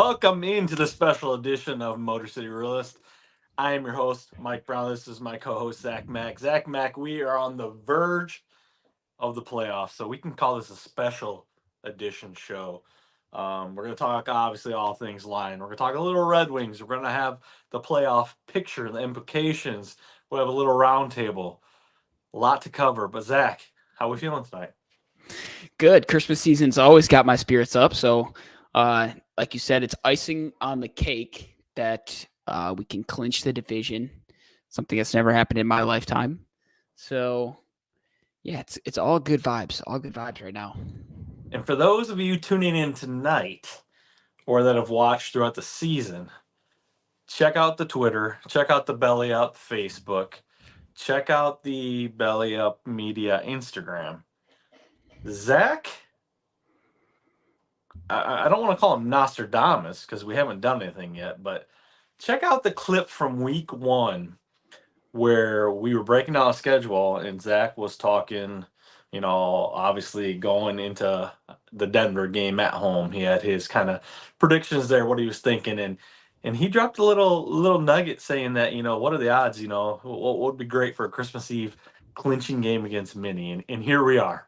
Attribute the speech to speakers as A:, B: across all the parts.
A: Welcome into the special edition of Motor City Realist. I am your host, Mike Brown. This is my co-host, Zach Mack. Zach Mack, we are on the verge of the playoffs, so we can call this a special edition show. We're going to talk, obviously, all things Lion. We're going to talk a little Red Wings. We're going to have the playoff picture, the implications. We'll have a little roundtable. A lot to cover. But, Zach, how are we feeling tonight?
B: Good. Christmas season's always got my spirits up. So, like you said, it's icing on the cake that we can clinch the division, something that's never happened in my lifetime. So, yeah, it's all good vibes right now.
A: And for those of you tuning in tonight or that have watched throughout the season, check out the Twitter, check out the Belly Up Facebook, check out the Belly Up Media Instagram. Zach, I don't want to call him Nostradamus because we haven't done anything yet, but check out the clip from week 1 where we were breaking down a schedule and Zach was talking, obviously going into the Denver game at home. He had his kind of predictions there, what he was thinking, and he dropped a little nugget saying that, what are the odds, what would be great for a Christmas Eve clinching game against Minnie, and here we are.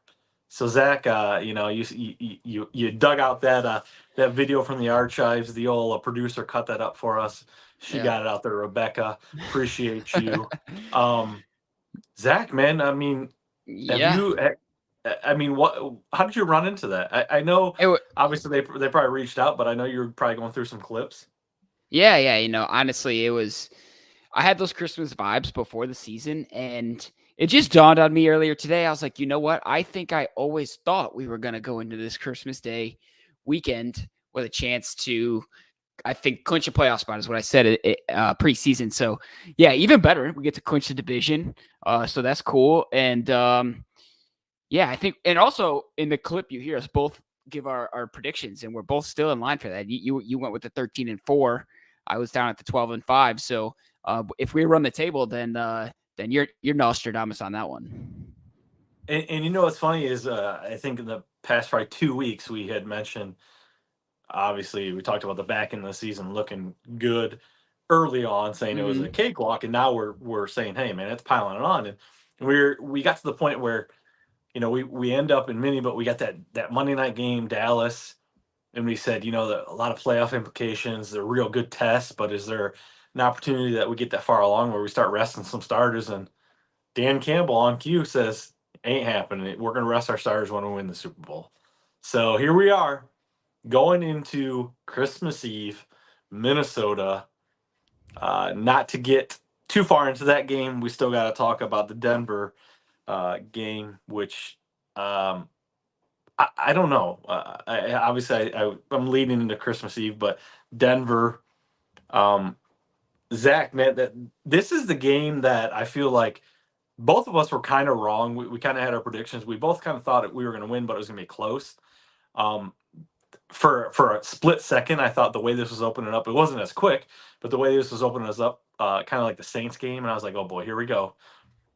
A: So Zach, you dug out that video from the archives. The old producer cut that up for us. She got it out there, Rebecca. Appreciate you. Zach, man, I mean, how did you run into that? I know obviously they probably reached out, but I know you were probably going through some clips.
B: Yeah. Honestly, I had those Christmas vibes before the season, and it just dawned on me earlier today. I was like, you know what? I think I always thought we were going to go into this Christmas Day weekend with a chance to, I think, clinch a playoff spot is what I said preseason. So, yeah, even better. We get to clinch the division. So that's cool. And, I think, and also in the clip, you hear us both give our predictions, and we're both still in line for that. You went with the 13-4. I was down at the 12-5. So if we run the table, then you're Nostradamus on that one.
A: And what's funny is I think in the past probably 2 weeks we had mentioned, obviously we talked about the back end of the season looking good early on, saying it was a cakewalk, and now we're saying, hey man, it's piling it on, and we got to the point where we end up in mini, but we got that Monday night game, Dallas, and we said a lot of playoff implications, they're real good tests, but is there an opportunity that we get that far along where we start resting some starters? And Dan Campbell on cue says, ain't happening. We're going to rest our starters when we win the Super Bowl. So here we are going into Christmas Eve, Minnesota. Not to get too far into that game, we still got to talk about the Denver game, which I don't know. I'm leading into Christmas Eve, but Denver, Zach, man, this is the game that I feel like both of us were kind of wrong. We kind of had our predictions. We both kind of thought we were going to win, but it was going to be close. For a split second, I thought the way this was opening up, it wasn't as quick, but the way this was opening us up, kind of like the Saints game, and I was like, oh boy, here we go.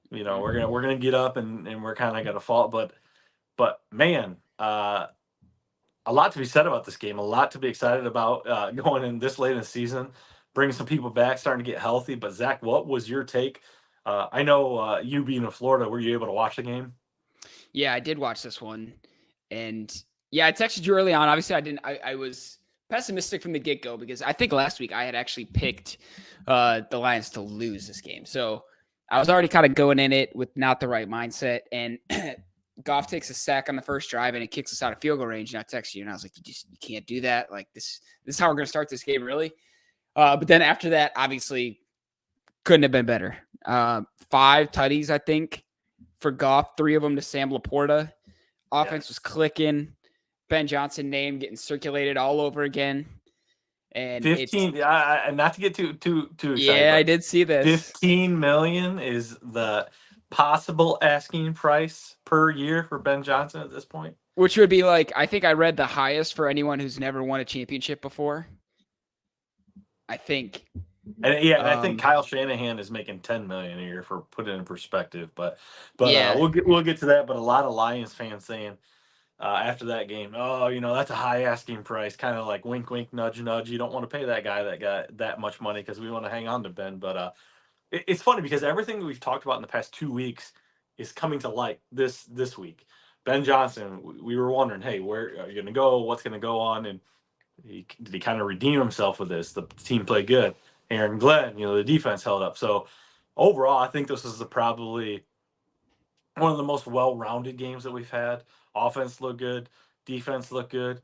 A: We're gonna get up and we're kind of gonna fall, but man, a lot to be said about this game, a lot to be excited about going in this late in the season, bringing some people back, starting to get healthy. But Zach, what was your take? I know you being in Florida, were you able to watch the game?
B: Yeah, I did watch this one, and yeah, I texted you early on. Obviously, I didn't. I was pessimistic from the get-go because I think last week I had actually picked the Lions to lose this game, so I was already kind of going in it with not the right mindset. And Goff takes a sack on the first drive and it kicks us out of field goal range. And I texted you and I was like, you can't do that. Like this is how we're going to start this game, really. But then after that, obviously, couldn't have been better. 5 tutties, I think, for Goff. 3 of them to Sam LaPorta. Offense was clicking. Ben Johnson name getting circulated all over again. And
A: 15. Not to get too excited.
B: Yeah, I did see this.
A: $15 million is the possible asking price per year for Ben Johnson at this point.
B: Which would be like, I think I read the highest for anyone who's never won a championship before. I think.
A: And I think Kyle Shanahan is making $10 million a year, for put it in perspective. But yeah. We'll get to that. But a lot of Lions fans saying, after that game. Oh, that's a high asking price. Kind of like wink, wink, nudge, nudge. You don't want to pay that guy that got that much money because we want to hang on to Ben. But it's funny because everything that we've talked about in the past 2 weeks is coming to light this week. Ben Johnson, we were wondering, hey, where are you going to go? What's going to go on? And did he kind of redeem himself with this? The team played good. Aaron Glenn, the defense held up. So overall, I think this is probably one of the most well-rounded games that we've had. Offense looked good, defense looked good.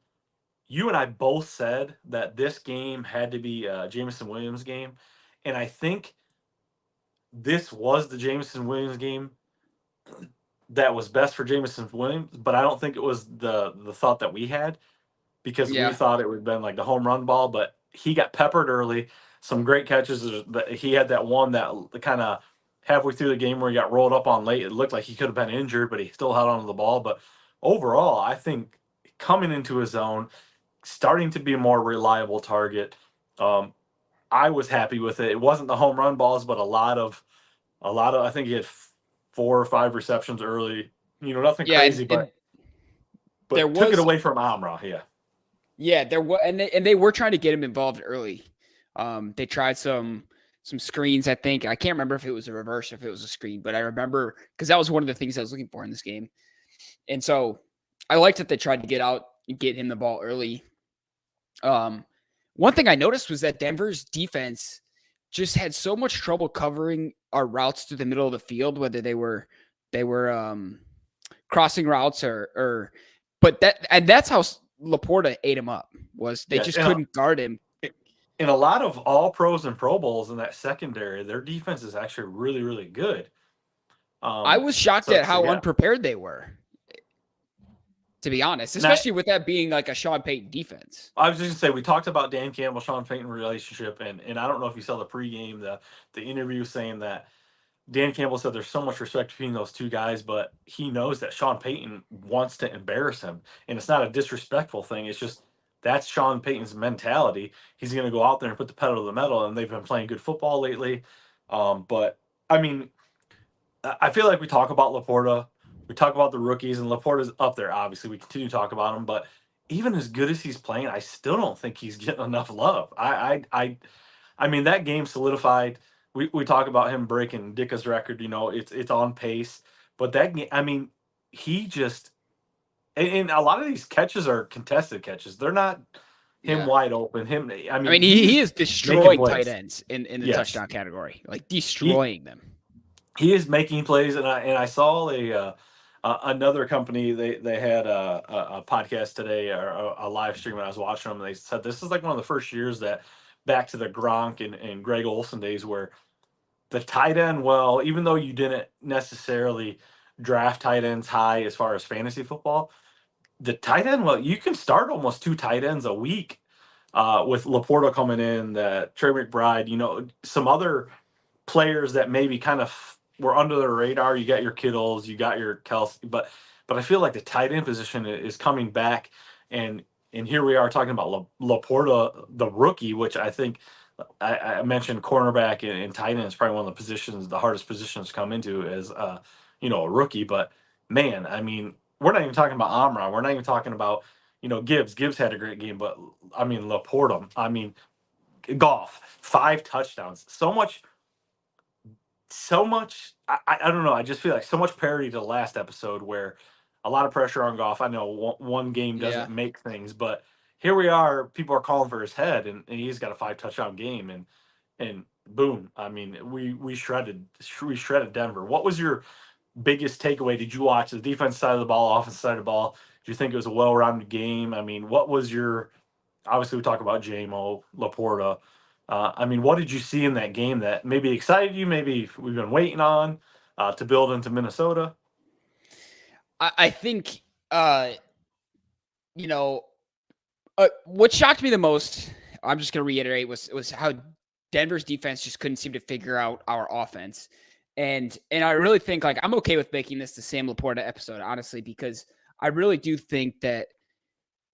A: You and I both said that this game had to be a Jameson Williams game, and I think this was the Jameson Williams game that was best for Jameson Williams, but I don't think it was the thought that we had because we
B: Yeah.
A: thought it would have been like the home run ball, but he got peppered early. Some great catches. He had that one that kind of halfway through the game where he got rolled up on late. It looked like he could have been injured, but he still held onto the ball. But overall, I think coming into his own, starting to be a more reliable target. I was happy with it. It wasn't the home run balls, but a lot of. I think he had 4 or 5 receptions early. Nothing
B: Yeah,
A: crazy,
B: and there
A: but took it
B: was
A: away from Amra. Yeah.
B: Yeah, there was, and they were trying to get him involved early. They tried some screens. I think I can't remember if it was a reverse or if it was a screen, but I remember because that was one of the things I was looking for in this game. And so I liked that they tried to get out and get him the ball early. One thing I noticed was that Denver's defense just had so much trouble covering our routes through the middle of the field, whether they were crossing routes but that's how LaPorta ate him up. Was they just couldn't guard him.
A: In a lot of all pros and Pro Bowls in that secondary, their defense is actually really, really good.
B: I was shocked at how unprepared they were, to be honest, especially with that being like a Sean Payton defense.
A: I was just gonna say, we talked about Dan Campbell, Sean Payton relationship, and I don't know if you saw the pregame, the interview saying that Dan Campbell said there's so much respect between those two guys, but he knows that Sean Payton wants to embarrass him. And it's not a disrespectful thing. It's just that's Sean Payton's mentality. He's going to go out there and put the pedal to the metal, and they've been playing good football lately. But, I mean, I feel like we talk about LaPorta. We talk about the rookies, and LaPorta's up there, obviously. We continue to talk about him. But even as good as he's playing, I still don't think he's getting enough love. I mean, that game solidified – we talk about him breaking Dicka's record, it's on pace. But that game, I mean, he just and a lot of these catches are contested catches. They're not him wide open. I mean,
B: he is destroying tight ends in the touchdown category, like destroying them.
A: He is making plays, and I saw another company, they had a podcast today or a live stream when I was watching them. And they said this is like one of the first years that back to the Gronk and Greg Olsen days where the tight end, well, even though you didn't necessarily draft tight ends high as far as fantasy football, the tight end, well, you can start almost 2 tight ends a week with LaPorta coming in, Trey McBride, some other players that maybe kind of were under the radar. You got your Kittles, you got your Kelsey, but I feel like the tight end position is coming back, and here we are talking about LaPorta, the rookie, which I think – I mentioned cornerback and tight end is probably one of the positions, the hardest positions to come into as a rookie. But man, I mean, we're not even talking about Amra. We're not even talking about Gibbs. Gibbs had a great game, but I mean LaPorta. I mean, Goff, 5 touchdowns. So much. I don't know. I just feel like so much parity to the last episode where a lot of pressure on Goff. I know one game doesn't make things, but here we are. People are calling for his head, and he's got a 5 touchdown game, and boom. I mean, we shredded Denver. What was your biggest takeaway? Did you watch the defense side of the ball, offense side of the ball? Do you think it was a well-rounded game? I mean, what was your? Obviously, we talk about JMO, LaPorta. I mean, what did you see in that game that maybe excited you? Maybe we've been waiting on to build into Minnesota.
B: I think what shocked me the most, I'm just going to reiterate, was how Denver's defense just couldn't seem to figure out our offense. And I really think, like, I'm okay with making this the Sam LaPorta episode, honestly, because I really do think that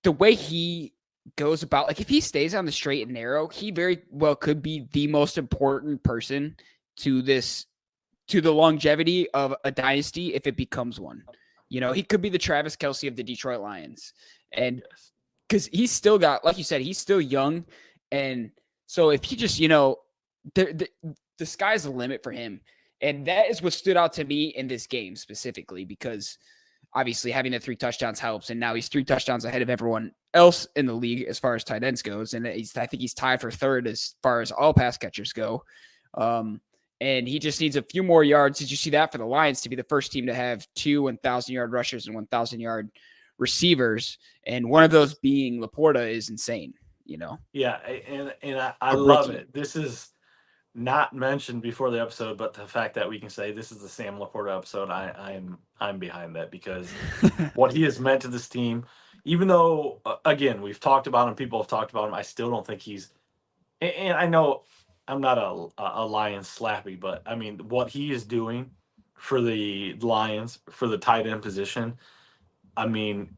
B: the way he goes about, like, if he stays on the straight and narrow, he very well could be the most important person to the longevity of a dynasty if it becomes one. You know, he could be the Travis Kelce of the Detroit Lions. And
A: Yes.
B: because he's still got, like you said, he's still young. And so if he just, you know, the sky's the limit for him. And that is what stood out to me in this game specifically, because obviously having the 3 touchdowns helps. And now he's 3 touchdowns ahead of everyone else in the league as far as tight ends goes. And I think he's tied for 3rd as far as all pass catchers go. And he just needs a few more yards. Did you see that for the Lions to be the first team to have 2 1,000-yard rushers and 1,000-yard receivers? And one of those being LaPorta is insane, you know?
A: Yeah, and I love it. This is not mentioned before the episode, but the fact that we can say this is the Sam LaPorta episode, I'm behind that, because what he has meant to this team, even though again we've talked about him, people have talked about him, I still don't think he's. And I know I'm not a Lions slappy, but I mean what he is doing for the Lions for the tight end position, I mean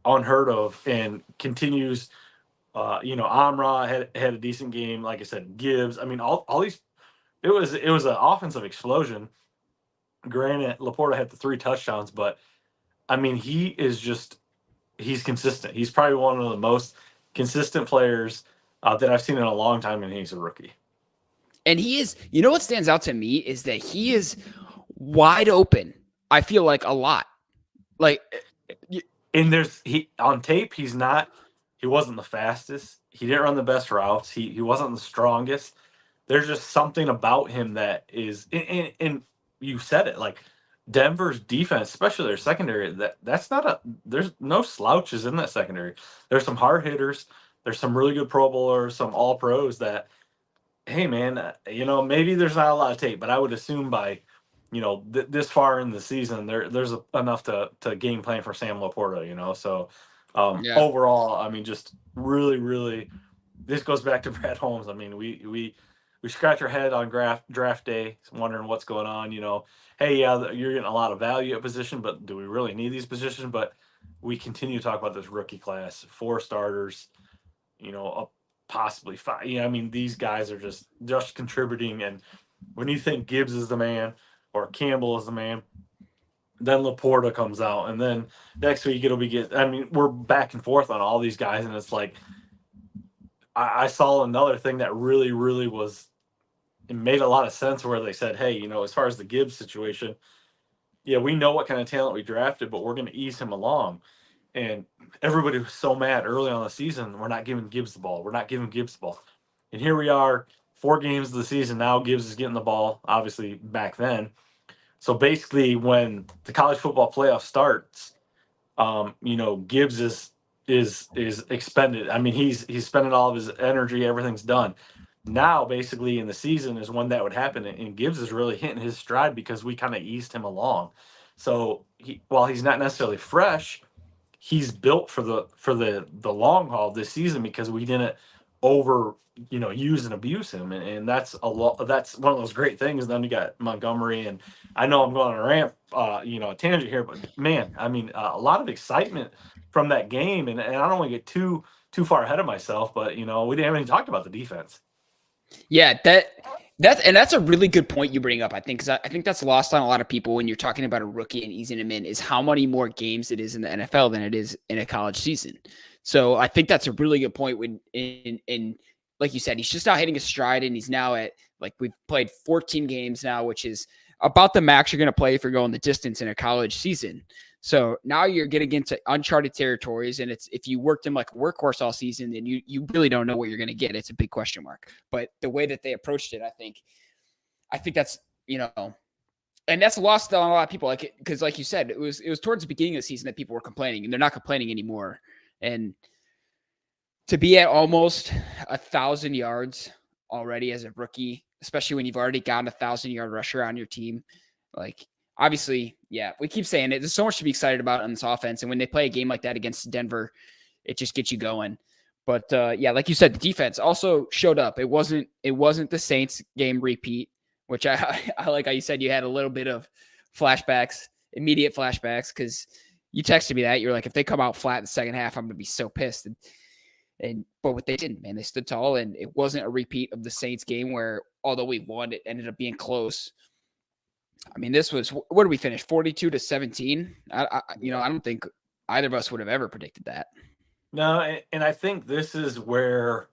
A: unheard of, and continues. Amra had a decent game. Like I said, Gibbs. I mean, all these. It was an offensive explosion. Granted, LaPorta had the 3 touchdowns, but I mean, he's consistent. He's probably one of the most consistent players that I've seen in a long time, and he's a rookie.
B: And he is, you know what stands out to me is that he is wide open. I feel like a lot. Like,
A: and he on tape, he wasn't the fastest. He didn't run the best routes. He wasn't the strongest. There's just something about him that is, and you said it, like Denver's defense, especially their secondary, there's no slouches in that secondary. There's some hard hitters. There's some really good Pro Bowlers, some All Pros that, hey man, maybe there's not a lot of tape, but I would assume by, this far in the season, there's enough to game plan for Sam LaPorta, So overall, I mean, just really, really, this goes back to Brad Holmes. I mean, we scratch our head on draft day, wondering what's going on. Hey, yeah, you're getting a lot of value at position, but do we really need these positions? But we continue to talk about this rookie class, 4 starters, possibly 5. I mean, these guys are just contributing. And when you think Gibbs is the man or Campbell is the man, then LaPorta comes out, and then next week we're back and forth on all these guys, and it's like I saw another thing that really, really it made a lot of sense, where they said, hey, as far as the Gibbs situation, yeah, we know what kind of talent we drafted, but we're going to ease him along. And everybody was so mad early on the season, we're not giving Gibbs the ball. We're not giving Gibbs the ball. And here we are, 4 games of the season now, Gibbs is getting the ball, obviously back then. So basically when the college football playoff starts, Gibbs is expended. I mean, he's spending all of his energy, everything's done. Now, basically, in the season is when that would happen, and Gibbs is really hitting his stride because we kind of eased him along. So while he's not necessarily fresh, he's built for the long haul this season, because we didn't use and abuse him, and that's a lot. That's one of those great things. Then you got Montgomery, and I know I'm going on a rant, a tangent here, but man, I mean, a lot of excitement from that game, and I don't want to get too far ahead of myself, but we didn't have any talked about the defense.
B: Yeah, that's a really good point you bring up. I think, because I think that's lost on a lot of people when you're talking about a rookie and easing him in, is how many more games it is in the NFL than it is in a college season. So I think that's a really good point. When in like you said, he's just not hitting his stride, and he's now at, like, we've played 14 games now, which is about the max you're going to play if you're going the distance in a college season. So now you're getting into uncharted territories, and it's, if you worked him like a workhorse all season, then you really don't know what you're going to get. It's a big question mark. But the way that they approached it, I think that's, and that's lost on a lot of people. Like, because like you said, it was towards the beginning of the season that people were complaining, and they're not complaining anymore. And to be at almost 1,000 yards already as a rookie, especially when you've already got a 1,000-yard rusher on your team, like, obviously, yeah, we keep saying it. There's so much to be excited about on this offense. And when they play a game like that against Denver, it just gets you going. But yeah, like you said, the defense also showed up. It wasn't the Saints game repeat, which I like how you said you had a little bit of flashbacks, immediate flashbacks, because you texted me that. You're like, if they come out flat in the second half, I'm going to be so pissed. But what they didn't, man, they stood tall, and it wasn't a repeat of the Saints game where, although we won, it ended up being close. I mean, this was what did we finish 42-17? I don't think either of us would have ever predicted that.
A: No, and I think this is where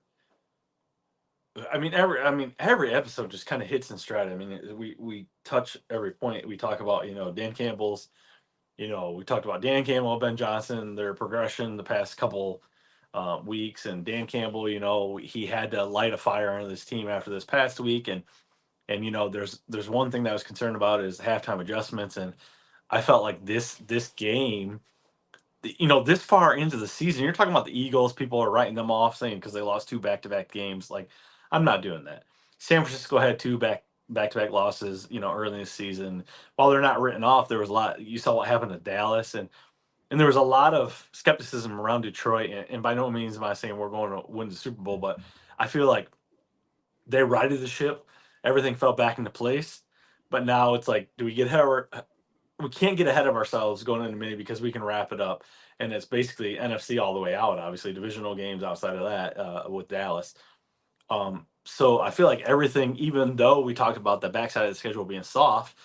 A: every episode just kind of hits in stride. I mean, we touch every point. We talk about Dan Campbell's. We talked about Dan Campbell, Ben Johnson, their progression the past couple weeks, and Dan Campbell. He had to light a fire under this team after this past week, and there's one thing that I was concerned about is halftime adjustments, and I felt like this game. This far into the season, you're talking about the Eagles. People are writing them off, saying because they lost two back-to-back games. Like, I'm not doing that. San Francisco had two back-to-back losses, early in the season. While they're not written off, there was a lot. You saw what happened to Dallas, and there was a lot of skepticism around Detroit. And by no means am I saying we're going to win the Super Bowl, but I feel like they righted the ship. Everything fell back into place. But now it's like, do we get ahead of we can't get ahead of ourselves going into mini because we can wrap it up. And it's basically NFC all the way out, obviously, divisional games outside of that with Dallas. So I feel like everything, even though we talked about the backside of the schedule being soft,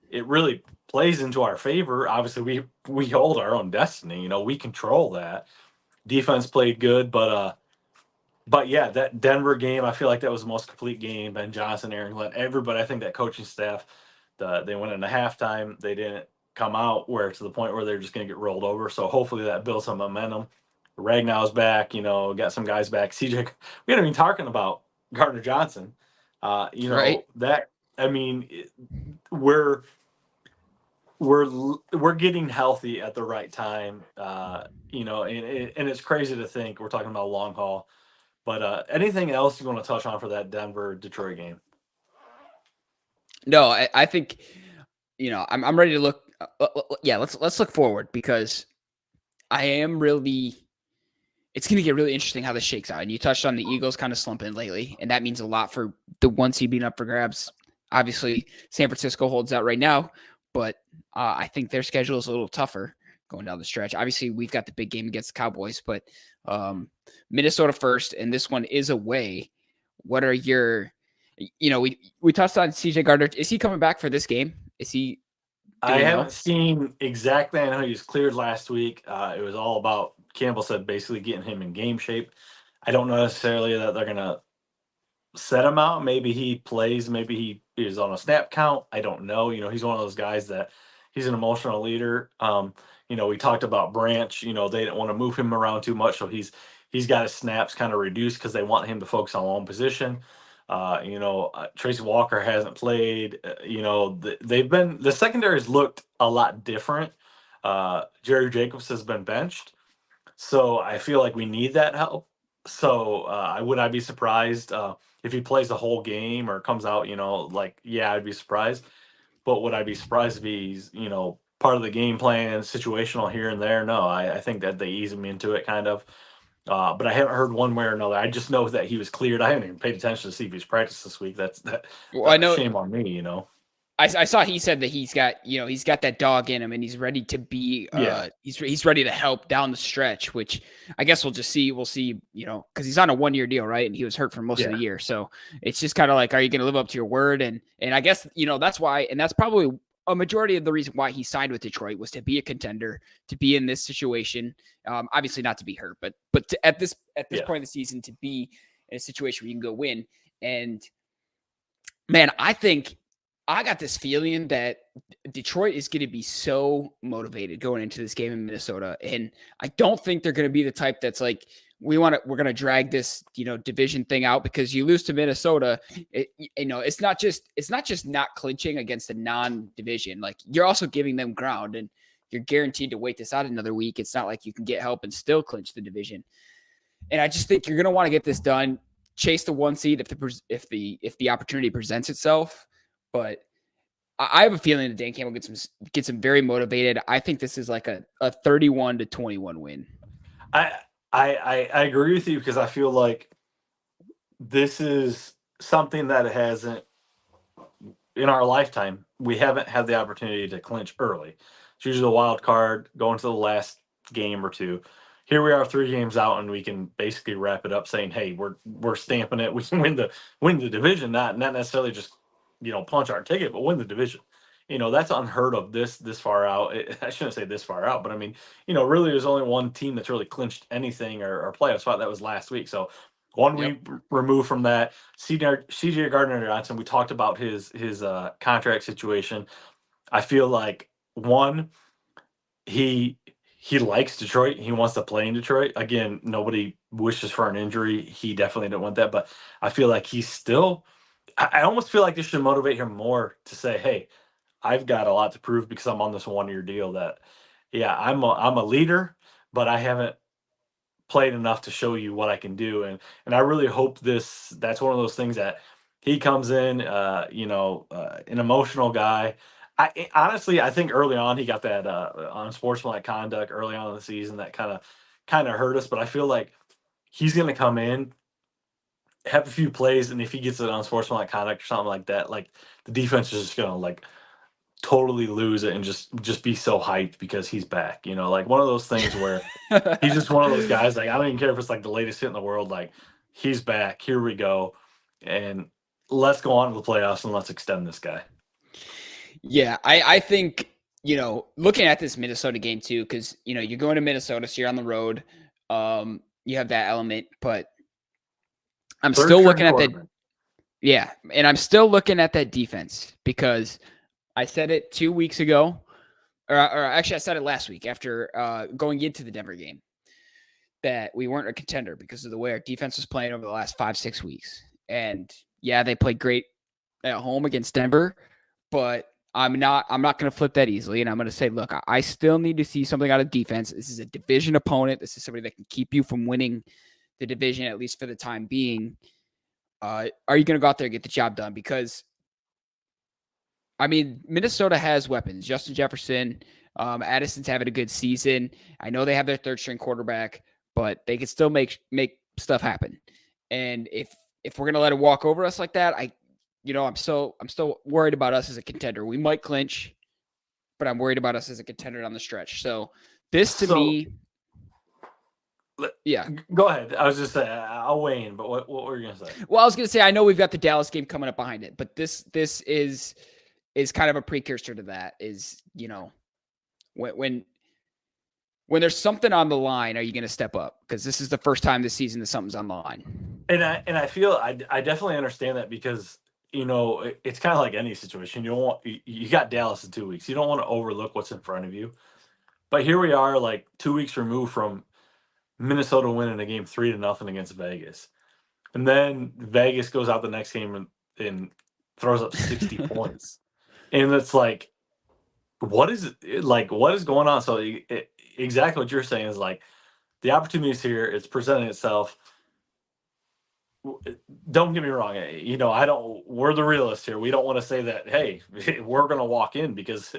A: it really plays into our favor. Obviously, we hold our own destiny. We control that. Defense played good, but yeah, that Denver game, I feel like that was the most complete game. Ben Johnson, Aaron Glenn, everybody. I think that coaching staff, they went into halftime. They didn't come out where to the point where they're just going to get rolled over. So hopefully that builds some momentum. Ragnow's back. Got some guys back. CJ, we haven't even talking about Gardner Johnson.
B: Right.
A: That I mean, we're getting healthy at the right time. And it's crazy to think we're talking about a long haul. But anything else you want to touch on for that Denver Detroit game?
B: No, I think I'm ready to look. Yeah, let's look forward because I am really. It's going to get really interesting how this shakes out. And you touched on the Eagles kind of slumping lately, and that means a lot for the one seed being up for grabs. Obviously, San Francisco holds out right now, but I think their schedule is a little tougher going down the stretch. Obviously, we've got the big game against the Cowboys, but Minnesota first, and this one is away. What are your, we touched on CJ Gardner. Is he coming back for this game? Is he?
A: I haven't seen exactly. I know he was cleared last week. It was all about, Campbell said, basically getting him in game shape. I don't know necessarily that they're going to set him out. Maybe he plays. Maybe he is on a snap count. I don't know. He's one of those guys that he's an emotional leader. We talked about Branch. They didn't want to move him around too much, so he's got his snaps kind of reduced because they want him to focus on one position. Tracy Walker hasn't played. The secondaries looked a lot different. Jerry Jacobs has been benched, so I feel like we need that help. So I be surprised if he plays the whole game or comes out. I'd be surprised. But would I be surprised if he's part of the game plan, situational here and there? No, I think that they ease him into it kind of. But I haven't heard one way or another. I just know that he was cleared. I haven't even paid attention to see if he's practiced this week.
B: Well, I know.
A: Shame on me,
B: I saw he said that he's got that dog in him and he's ready to be. He's ready to help down the stretch, which I guess we'll just see. We'll see, because he's on a 1-year deal, right? And he was hurt for most of the year, so it's just kind of like, are you going to live up to your word? And I guess that's why, and that's probably a majority of the reason why he signed with Detroit was to be a contender, to be in this situation. Obviously not to be hurt, but at this point of the season, to be in a situation where you can go win. And man, I think I got this feeling that Detroit is going to be so motivated going into this game in Minnesota. And I don't think they're going to be the type that's like, we're going to drag this, division thing out, because you lose to Minnesota. It's not just not clinching against a non-division. Like, you're also giving them ground and you're guaranteed to wait this out another week. It's not like you can get help and still clinch the division. And I just think you're going to want to get this done, chase the 1 seed if the opportunity presents itself. But I have a feeling that Dan Campbell gets him very motivated. I think this is like a 31-21 win.
A: I agree with you, because I feel like this is something that hasn't, in our lifetime, we haven't had the opportunity to clinch early. It's usually a wild card going to the last game or two. Here we are 3 games out, and we can basically wrap it up saying, hey, we're stamping it. We can win the division, not necessarily just punch our ticket, but win the division. that's unheard of this far out. I shouldn't say this far out, but I mean, really there's only one team that's really clinched anything or playoff spot. That was last week. So one
B: Yep.
A: week removed from that, CJ Gardner-Johnson, we talked about his contract situation. I feel like one, he likes Detroit. He wants to play in Detroit. Again, nobody wishes for an injury. He definitely didn't want that, but I feel like he's still. I almost feel like this should motivate him more to say, "Hey, I've got a lot to prove because I'm on this 1-year deal. That, yeah, I'm a leader, but I haven't played enough to show you what I can do." And I really hope that's one of those things that he comes in, an emotional guy. Honestly, I think early on he got that unsportsmanlike conduct early on in the season that kind of hurt us. But I feel like he's going to come in, have a few plays, and if he gets an unsportsmanlike conduct or something like that, like the defense is just going to like totally lose it and just be so hyped because he's back. Like one of those things where he's just one of those guys. Like I don't even care if it's like the latest hit in the world. Like he's back. Here we go, and let's go on to the playoffs and let's extend this guy.
B: Yeah, I think, looking at this Minnesota game too, because, you're going to Minnesota, so you're on the road. You have that element, but I'm still looking at that. Yeah, and I'm still looking at that defense because I said it 2 weeks ago, or actually I said it last week after going into the Denver game, that we weren't a contender because of the way our defense was playing over the last 5-6 weeks. And yeah, they played great at home against Denver, but I'm not going to flip that easily. And I'm going to say, look, I still need to see something out of defense. This is a division opponent. This is somebody that can keep you from winning the division, at least for the time being. Are you going to go out there and get the job done? Because, I mean, Minnesota has weapons. Justin Jefferson, Addison's having a good season. I know they have their third string quarterback, but they can still make stuff happen. And if we're going to let it walk over us like that, I'm still worried about us as a contender. We might clinch, but I'm worried about us as a contender on the stretch. So this to me, yeah.
A: Go ahead. I was just saying, I'll weigh in, but what were you gonna say?
B: Well, I was gonna say I know we've got the Dallas game coming up behind it, but this is kind of a precursor to that. Is when there's something on the line, are you going to step up? Because this is the first time this season that something's on the line.
A: And I feel I definitely understand that because it's kind of like any situation. You got Dallas in 2 weeks. You don't want to overlook what's in front of you. But here we are, like 2 weeks removed from Minnesota winning a game 3-0 against Vegas, and then Vegas goes out the next game and throws up 60 points, and it's like, what is going on? So exactly what you're saying is like the opportunity is here. It's presenting itself. Don't get me wrong. We're the realists here. We don't want to say that, hey, we're going to walk in because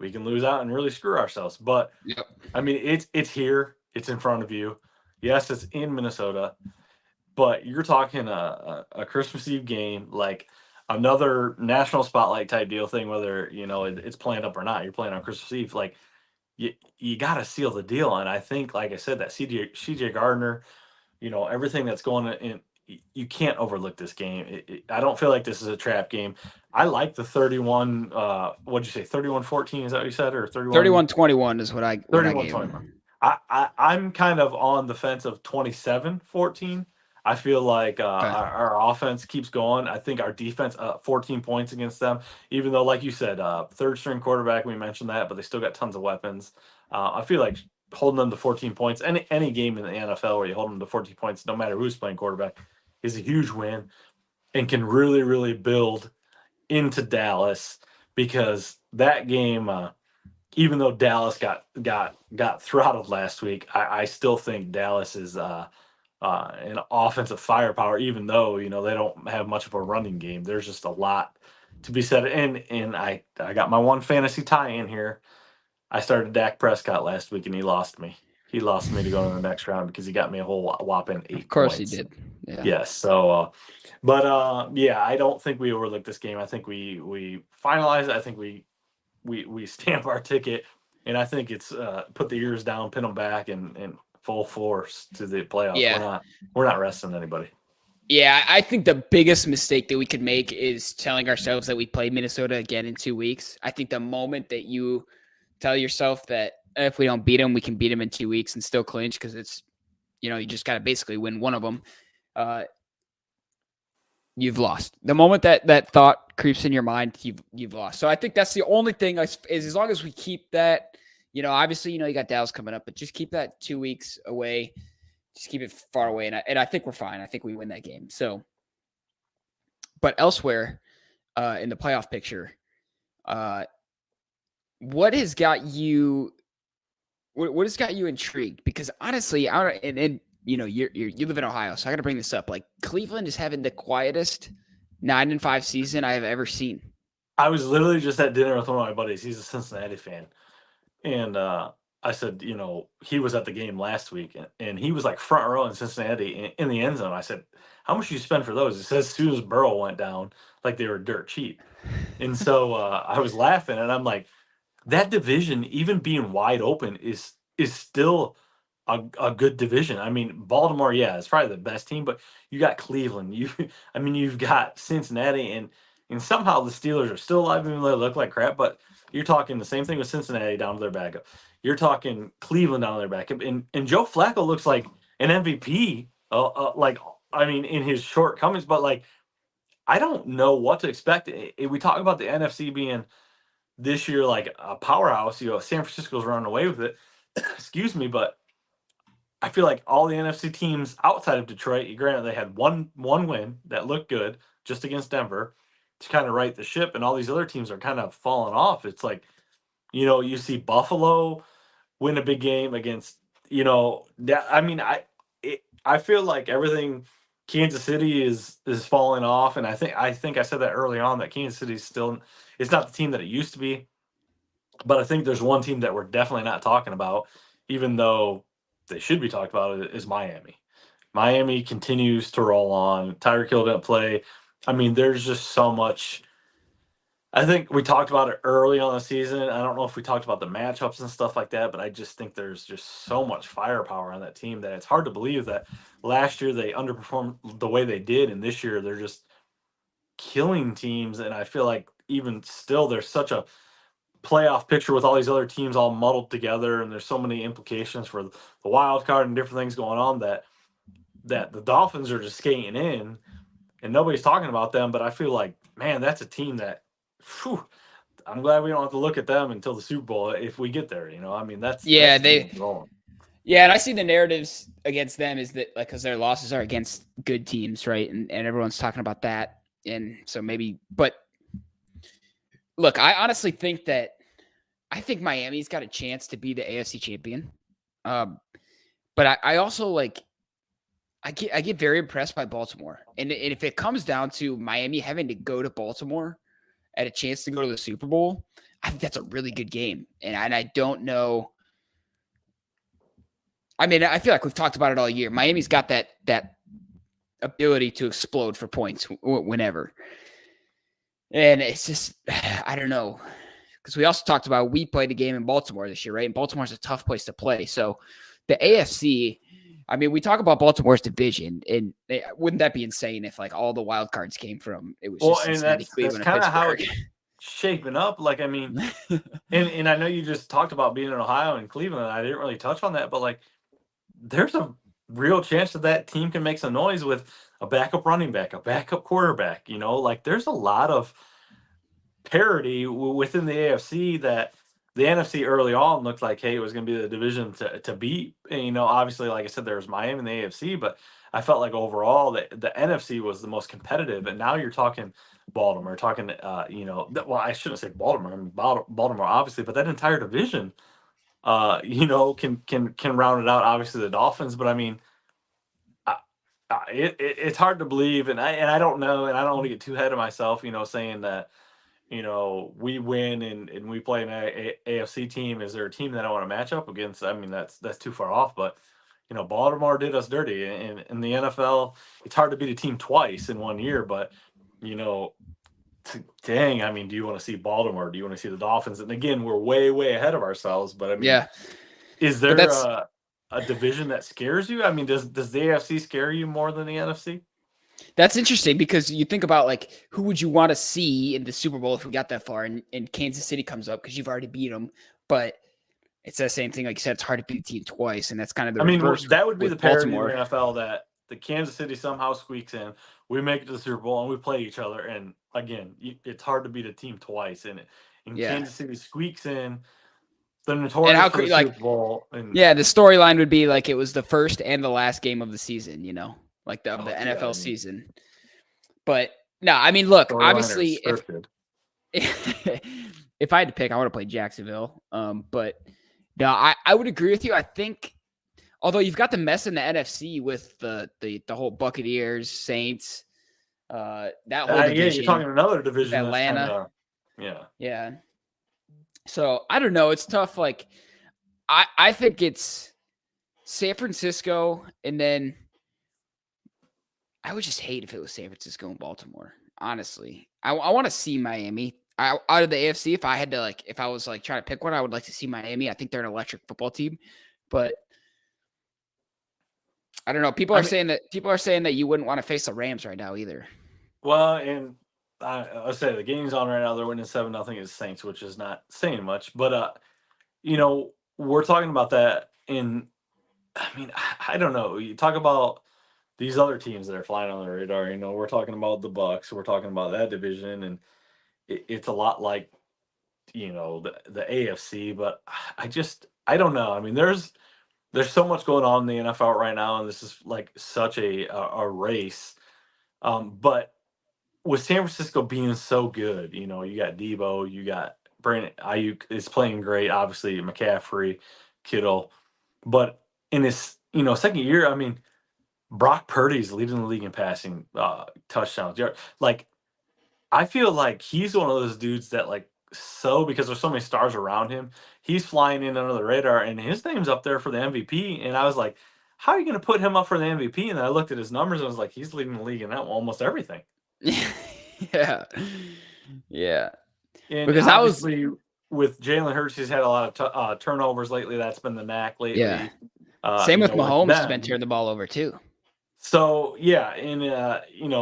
A: we can lose out and really screw ourselves. But
B: yep.
A: I mean, it's here. It's in front of you. Yes, it's in Minnesota, but you're talking a Christmas Eve game, like another national spotlight type deal thing, whether, it's planned up or not. You're playing on Christmas Eve. Like you got to seal the deal. And I think, like I said, that CJ Gardner, everything that's going in, you can't overlook this game. I don't feel like this is a trap game. I like the 31. What'd you say? 31-14? Is that what you said? Or
B: 31-21 is what I gave.
A: 31-21. I'm kind of on the fence of 27-14. I feel like our offense keeps going. I think our defense, 14 points against them, even though, like you said, third string quarterback, we mentioned that, but they still got tons of weapons. I feel like holding them to 14 points, any game in the NFL where you hold them to 14 points, no matter who's playing quarterback, is a huge win and can really, really build into Dallas, because that game, even though Dallas got throttled last week, I still think Dallas is an offensive firepower, even though they don't have much of a running game. There's just a lot to be said. And I got my one fantasy tie in here. I started Dak Prescott last week and he lost me. He lost me to go to the next round because he got me a whole whopping 8 points.
B: Of course he did. Yeah.
A: Yes. So, yeah, I don't think we overlook this game. I think we finalize it. I think we stamp our ticket, and I think it's put the ears down, pin them back, and full force to the playoffs.
B: Yeah.
A: We're not resting anybody.
B: Yeah, I think the biggest mistake that we could make is telling ourselves that we play Minnesota again in 2 weeks. I think the moment that you tell yourself that if we don't beat them, we can beat them in 2 weeks and still clinch because it's, you just got to basically win one of them. You've lost. The moment that thought creeps in your mind, you've lost. So I think that's the only thing is as long as we keep that, obviously, you got Dallas coming up, but just keep that 2 weeks away. Just keep it far away. And I think we're fine. I think we win that game. So, but elsewhere in the playoff picture, what has got you intrigued? Because honestly, you live in Ohio, so I got to bring this up. Like Cleveland is having the quietest 9-5 season I have ever seen.
A: I was literally just at dinner with one of my buddies. He's a Cincinnati fan, and I said, he was at the game last week, and he was like front row in Cincinnati in the end zone. I said, "How much did you spend for those?" He says, "As soon as Burrow went down, like they were dirt cheap." And so I was laughing, and I'm like, that division, even being wide open, is still a good division. I mean, Baltimore, yeah, it's probably the best team, but you got Cleveland. You've got Cincinnati, and somehow the Steelers are still alive, even though they look like crap. But you're talking the same thing with Cincinnati down to their backup. You're talking Cleveland down to their backup, and Joe Flacco looks like an MVP. In his shortcomings, but like I don't know what to expect. We talk about the NFC being this year like a powerhouse. San Francisco's running away with it. Excuse me, but I feel like all the NFC teams outside of Detroit, granted they had one win that looked good just against Denver to kind of right the ship, and all these other teams are kind of falling off. It's like, you see Buffalo win a big game against, that. I mean, I feel like everything Kansas City is falling off, and I think I said that early on that Kansas City it's not the team that it used to be. But I think there's one team that we're definitely not talking about, even though they should be talked about, is Miami. Miami continues to roll on. Tyreek Hill didn't play. I mean, there's just so much. I think we talked about it early on the season. I don't know if we talked about the matchups and stuff like that, but I just think there's just so much firepower on that team that it's hard to believe that last year they underperformed the way they did, and this year they're just killing teams. And I feel like even still, there's such a playoff picture with all these other teams all muddled together, and there's so many implications for the wild card and different things going on that the Dolphins are just skating in, and nobody's talking about them. But I feel like, man, that's a team that, whew, I'm glad we don't have to look at them until the Super Bowl if we get there. I mean, that's rolling.
B: Yeah, and I see the narratives against them is that like because their losses are against good teams, right? And everyone's talking about that, and so maybe, but look, I honestly think Miami's got a chance to be the AFC champion. But I also like I get very impressed by Baltimore. And if it comes down to Miami having to go to Baltimore at a chance to go to the Super Bowl, I think that's a really good game. And I don't know. I mean, I feel like we've talked about it all year. Miami's got that ability to explode for points whenever. And it's just, I don't know. Because we also talked about we played a game in Baltimore this year, right? And Baltimore's a tough place to play. So the AFC, I mean, we talk about Baltimore's division, and wouldn't that be insane if like all the wild cards came from it was just Cincinnati, Cleveland,
A: that's kind of how it's shaping up. Like, I mean, and I know you just talked about being in Ohio and Cleveland. I didn't really touch on that, but like, there's a real chance that team can make some noise with a backup running back, a backup quarterback. Like there's a lot of parity within the AFC that the NFC early on looked like, hey, it was going to be the division to beat. And, obviously, like I said, there was Miami in the AFC, but I felt like overall the NFC was the most competitive. And now you're talking Baltimore, talking, well, I shouldn't say Baltimore. I mean, Baltimore, obviously, but that entire division, can round it out. Obviously, the Dolphins, but I mean, it's hard to believe, and I don't know, and I don't want to get too ahead of myself, saying that we win and we play an AFC team. Is there a team that I want to match up against? I mean, that's too far off, but Baltimore did us dirty. And in the NFL, it's hard to beat a team twice in 1 year, but dang, I mean, do you want to see Baltimore? Do you want to see the Dolphins? And again, we're way, way ahead of ourselves, but I mean,
B: yeah.
A: Is there a division that scares you? I mean, does the AFC scare you more than the NFC?
B: That's interesting because you think about like who would you want to see in the Super Bowl if we got that far, and Kansas City comes up because you've already beat them, but it's the same thing. Like you said, it's hard to beat a team twice, and that's kind of the
A: I mean,
B: reverse
A: that would be the
B: with
A: parody of the
B: Baltimore.
A: NFL that the Kansas City somehow squeaks in. We make it to the Super Bowl and we play each other. And again, it's hard to beat a team twice. And
B: Yeah,
A: Kansas City squeaks in. They're
B: and
A: notorious
B: how
A: for the
B: like
A: Super Bowl. And
B: yeah, the storyline would be like it was the first and the last game of the season. Like of the
A: oh yeah,
B: NFL
A: I mean,
B: season. But no, I mean, look,
A: storyline or
B: obviously, if
A: scripted.
B: if I had to pick, I want to play Jacksonville. But no, I would agree with you. I think, although you've got the mess in the NFC with the whole Buccaneers, Saints, that whole
A: Yeah, you're talking
B: division
A: another
B: with
A: division that's kind
B: Atlanta.
A: of yeah.
B: Yeah. So I don't know. It's tough. Like I think it's San Francisco, and then I would just hate if it was San Francisco and Baltimore. Honestly, I want to see Miami. Out of the AFC, if I was like trying to pick one, I would like to see Miami. I think they're an electric football team, but I don't know. People are saying that you wouldn't want to face the Rams right now either.
A: Well, and I'll say the game's on right now. They're winning 7-0 against Saints, which is not saying much. But we're talking about that in. I mean, I don't know. You talk about these other teams that are flying on the radar. We're talking about the Bucks. We're talking about that division, and it's a lot like the AFC. But I don't know. I mean, there's so much going on in the NFL right now, and this is like such a race. But with San Francisco being so good, you got Debo, you got Brandon Ayuk is playing great. Obviously, McCaffrey, Kittle, but in his second year, I mean, Brock Purdy's leading the league in passing touchdowns. Like, I feel like he's one of those dudes that because there's so many stars around him, he's flying in under the radar, and his name's up there for the MVP. And I was like, how are you going to put him up for the MVP? And I looked at his numbers and I was like, he's leading the league in almost everything.
B: Yeah, yeah.
A: And
B: Because I was
A: obviously, with Jalen Hurts, he's had a lot of turnovers lately. That's been the knack lately.
B: Yeah. Same with Mahomes has been
A: them.
B: turning the ball over too.
A: So yeah, and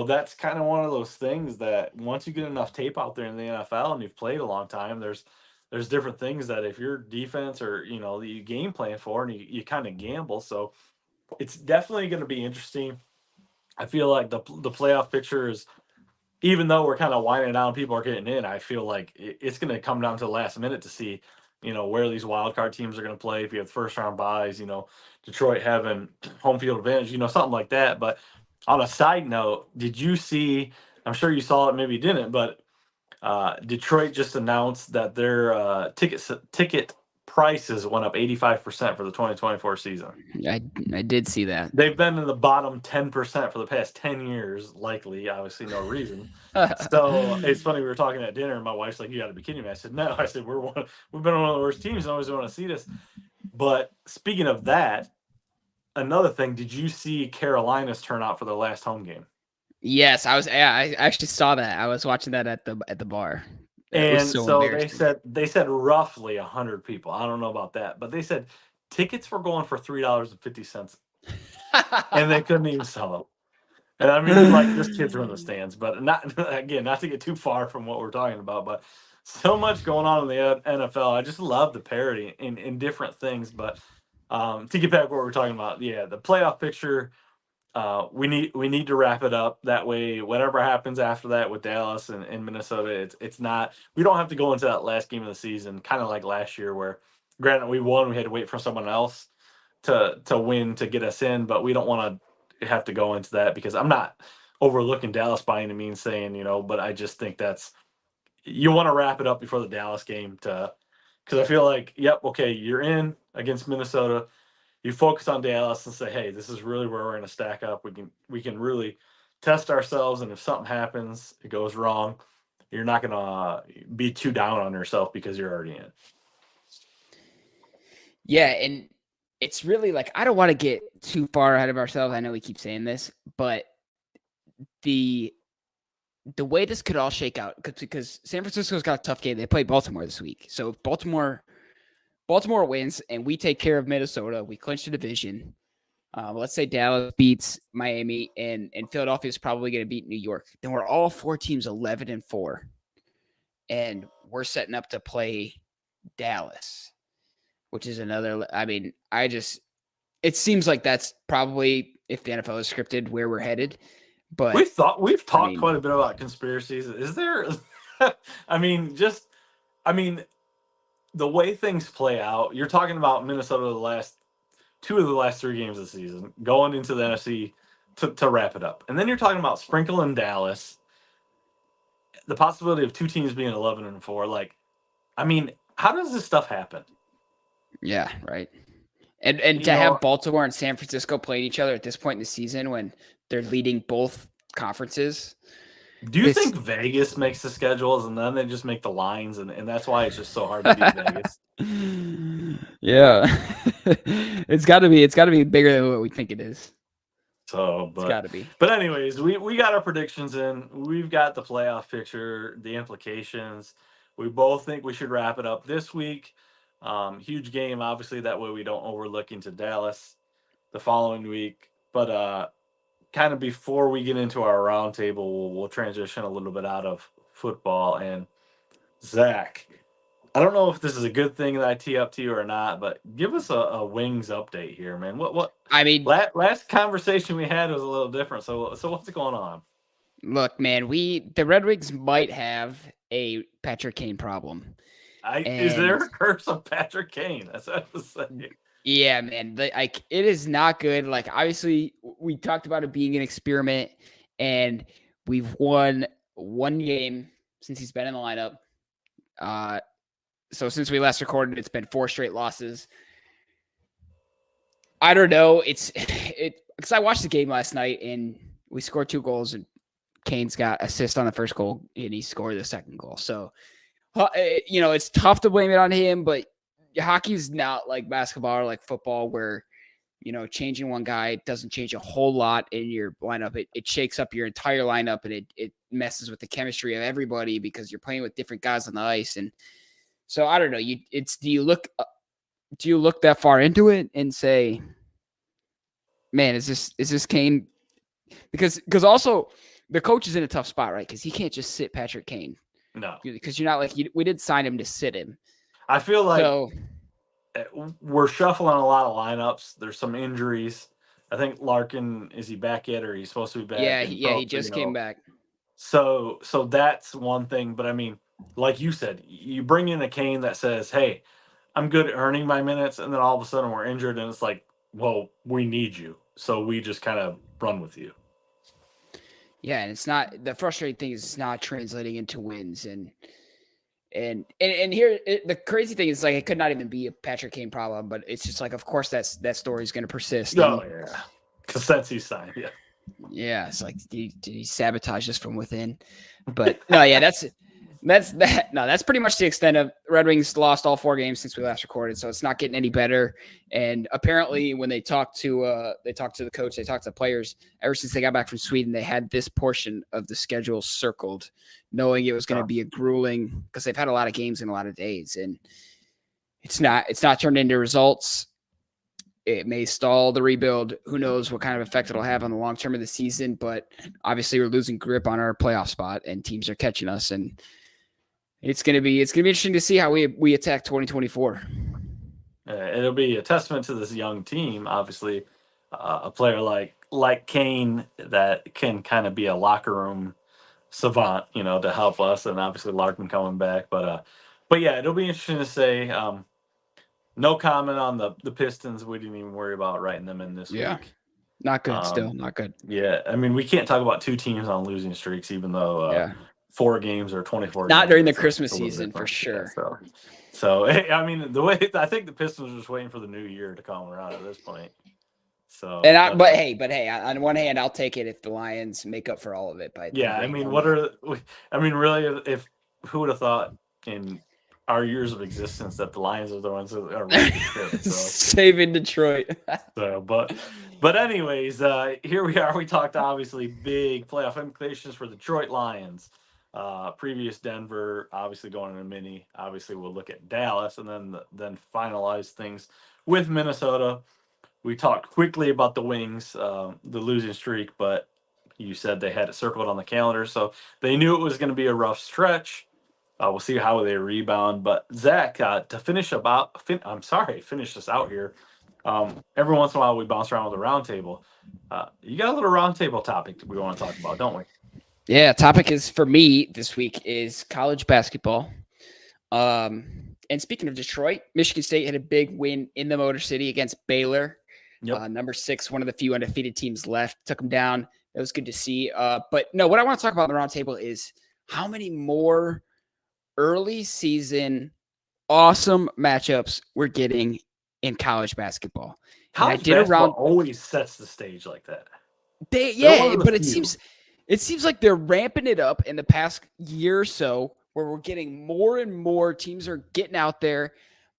A: that's kind of one of those things that once you get enough tape out there in the NFL and you've played a long time, there's different things that if your defense or that you game plan for and you kind of gamble. So it's definitely going to be interesting. I feel like the playoff picture is, even though we're kind of winding down, people are getting in. I feel like it's going to come down to the last minute to see, where these wild card teams are going to play. If you have first round buys, Detroit having home field advantage, something like that. But on a side note, did you see? I'm sure you saw it, maybe you didn't, but Detroit just announced that their ticket prices went up 85% for the 2024 season.
B: I did see that.
A: They've been in the bottom 10% for the past 10 years, likely, obviously no reason. So it's funny, we were talking at dinner and my wife's like, you gotta be kidding me. I said, no, I said, we've been one of the worst teams and always want to see this. But speaking of that, another thing, did you see Carolina's turnout for their last home game?
B: Yes, I actually saw that. I was watching that at the bar.
A: And so they said roughly 100 people. I don't know about that, but they said tickets were going for $3.50, and they couldn't even sell them. And I mean, like, just kids are in the stands, but not to get too far from what we're talking about, but so much going on in the NFL. I just love the parody in different things. But to get back to what we're talking about, yeah, the playoff picture. We need to wrap it up. That way, whatever happens after that with Dallas and Minnesota, it's not. We don't have to go into that last game of the season, kind of like last year, where granted we won, we had to wait for someone else to win to get us in, but we don't want to have to go into that because I'm not overlooking Dallas by any means, saying but I just think you want to wrap it up before the Dallas game because I feel like, yep, okay, you're in against Minnesota. You focus on Dallas and say, hey, this is really where we're going to stack up. We can really test ourselves, and if something happens, it goes wrong, you're not going to be too down on yourself because you're already in.
B: Yeah, and it's really like, I don't want to get too far ahead of ourselves. I know we keep saying this, but the way this could all shake out, because San Francisco's got a tough game. They play Baltimore this week. So if Baltimore wins and we take care of Minnesota, we clinch the division. Let's say Dallas beats Miami, and Philadelphia is probably going to beat New York. Then we're all 4 teams 11-4, and we're setting up to play Dallas, which is another. I mean, it seems like that's probably, if the NFL is scripted, where we're headed. But
A: we've talked quite a bit about conspiracies. Is there? I mean, the way things play out. You're talking about Minnesota the last 2 of the last 3 games of the season, going into the NFC to wrap it up, and then you're talking about Sprinkle in Dallas. The possibility of 2 teams being 11-4. Like, I mean, how does this stuff happen?
B: Yeah, right. And to have Baltimore and San Francisco playing each other at this point in the season when they're leading both conferences.
A: Do you think Vegas makes the schedules and then they just make the lines, and that's why it's just so hard to beat Vegas?
B: Yeah. It's gotta be bigger than what we think it is.
A: So, but
B: it's gotta be.
A: But anyways, we got our predictions in. We've got the playoff picture, the implications. We both think we should wrap it up this week. Huge game, obviously, that way we don't overlook into Dallas the following week. But kind of before we get into our roundtable, we'll transition a little bit out of football. And Zach, I don't know if this is a good thing that I tee up to you or not, but give us a Wings update here, man. What?
B: I mean,
A: last conversation we had was a little different. So what's going on?
B: Look, man, the RedWings might have a Patrick Kane problem.
A: Is there a curse of Patrick Kane? That's what I was saying.
B: Yeah, man. It is not good. Like, obviously, we talked about it being an experiment, and we've won 1 game since he's been in the lineup. So since we last recorded, it's been 4 straight losses. I don't know. Because I watched the game last night, and we scored 2 goals, and Kane's got assist on the first goal, and he scored the second goal. So, it's tough to blame it on him, but hockey's not like basketball or like football where, changing one guy doesn't change a whole lot in your lineup. It shakes up your entire lineup, and it messes with the chemistry of everybody because you're playing with different guys on the ice. And so I don't know. Do you look that far into it and say, man, is this Kane? Because also the coach is in a tough spot, right? Because he can't just sit Patrick Kane.
A: No,
B: because you're not like we didn't sign him to sit him.
A: I feel like we're shuffling a lot of lineups. There's some injuries. I think Larkin, is he back yet, or he's supposed to be back?
B: Yeah, he just came back.
A: So that's one thing. But I mean, like you said, you bring in a Kane that says, "Hey, I'm good at earning my minutes," and then all of a sudden we're injured, and it's like, well, we need you, so we just kind of run with you.
B: Yeah, and it's not, the frustrating thing is it's not translating into wins. And here the crazy thing is, like, it could not even be a Patrick Kane problem, but it's just like, of course that story is going to persist.
A: Oh yeah, because since he signed, yeah.
B: Yeah, it's like, did he sabotage us from within? But no, yeah, that's that. No, that's pretty much the extent of Red Wings lost all 4 games since we last recorded, so it's not getting any better. And apparently, when they talked to the coach, they talked to the players. Ever since they got back from Sweden, they had this portion of the schedule circled, knowing it was going to be a grueling, because they've had a lot of games in a lot of days, and it's not turned into results. It may stall the rebuild. Who knows what kind of effect it'll have on the long term of the season? But obviously, we're losing grip on our playoff spot, and teams are catching us. And it's gonna be interesting to see how we attack 2024.
A: It'll be a testament to this young team. Obviously, a player like Kane that can kind of be a locker room savant, to help us, and obviously Larkin coming back. But yeah, it'll be interesting to say. No comment on the Pistons. We didn't even worry about writing them in this week.
B: Not good. Still not good.
A: Yeah, I mean, we can't talk about 2 teams on losing streaks, even though 4 games or 24.
B: Not
A: games,
B: during the Christmas season for sure.
A: Yeah, so I mean, the way I think the Pistons are just waiting for the new year to come around at this point. So,
B: but hey, on one hand, I'll take it if the Lions make up for all of it. But
A: yeah, I mean, really, if who would have thought in our years of existence that the Lions are the ones that are really good, so.
B: Saving Detroit.
A: But anyways, here we are. We talked obviously big playoff implications for Detroit Lions. Previous Denver, obviously going in a mini. Obviously, we'll look at Dallas and then finalize things with Minnesota. we talked quickly about the Wings, the losing streak, but you said they had it circled on the calendar, so they knew it was going to be a rough stretch. We'll see how they rebound. But Zach, to finish this out here. Every once in a while, we bounce around with a roundtable. You got a little roundtable topic that we want to talk about, don't we?
B: Yeah, topic is for me this week is college basketball. And speaking of Detroit, Michigan State had a big win in the Motor City against Baylor.
A: Yep.
B: Number 6, one of the few undefeated teams left, took them down. It was good to see. But no, what I want to talk about in the roundtable is how many more early season awesome matchups we're getting in college basketball.
A: College basketball always sets the stage like that.
B: But it seems like they're ramping it up in the past year or so, where we're getting more and more teams are getting out there,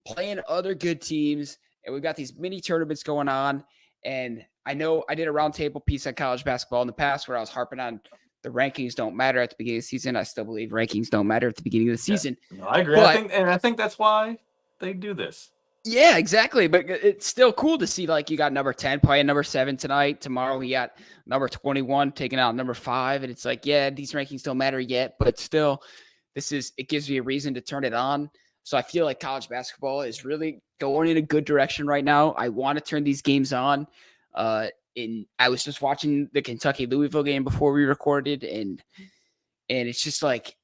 B: playing other good teams, and we've got these mini tournaments going on. And I know I did a roundtable piece on college basketball in the past where I was harping on the rankings don't matter at the beginning of the season. I still believe rankings don't matter at the beginning of the season.
A: Yeah. No, I agree. I think that's why they do this.
B: Yeah, exactly. But it's still cool to see, like, you got number 10 playing number 7 tonight. Tomorrow we got number 21 taking out number 5. And it's like, yeah, these rankings don't matter yet, but still, it gives me a reason to turn it on. So I feel like college basketball is really going in a good direction right now. I want to turn these games on. I was just watching the Kentucky Louisville game before we recorded, and it's just like,